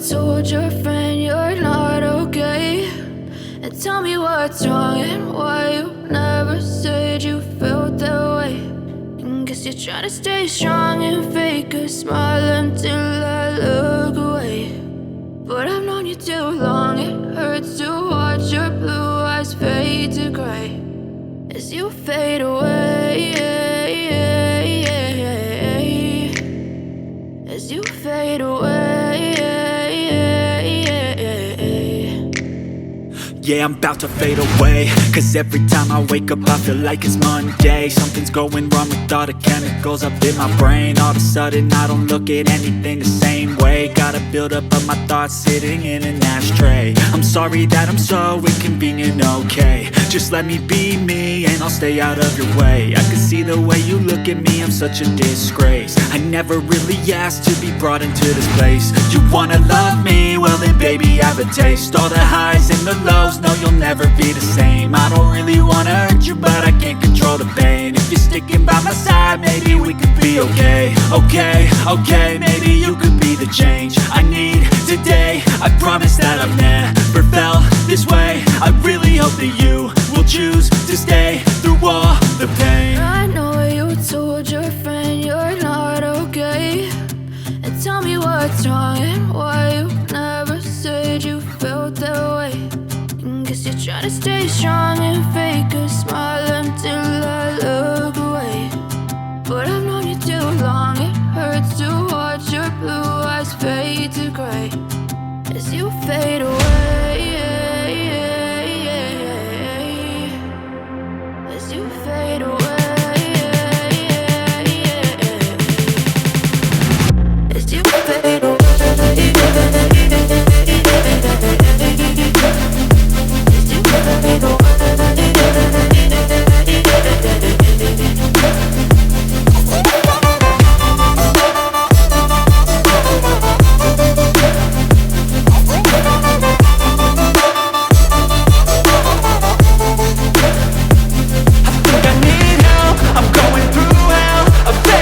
told your friend you're not okay? And tell me what's wrong and why you never said you felt that way. And guess you're trying to stay strong and fake a smile until I look away. But I've known you too long, it hurts to watch your blue eyes fade to gray as you fade away, as you fade away. Yeah, I'm about to fade away, cause every time I wake up I feel like it's Monday. Something's going wrong with all the chemicals up in my brain. All of a sudden I don't look at anything the same way. Got a buildup of my thoughts sitting in an ashtray. I'm sorry that I'm so inconvenient, okay? Just let me be me and I'll stay out of your way. I can see the way you look at me, I'm such a disgrace. I never really asked to be brought into this place. You wanna love me? Well then baby, have a taste. All the highs and the lows, no, you'll never be the same. I don't really wanna hurt you, but I can't control the pain. If you're sticking by my side, maybe we could be okay. Okay, maybe you could be the change I need today. I promise that I've never felt this way. I really hope that you will choose to stay through all the pain. I know you told your friend you're not okay. And tell me what's wrong and why you never said you felt that way. And guess you're trying to stay strong and fake a smile until I look away. But I've known you too long, it hurts to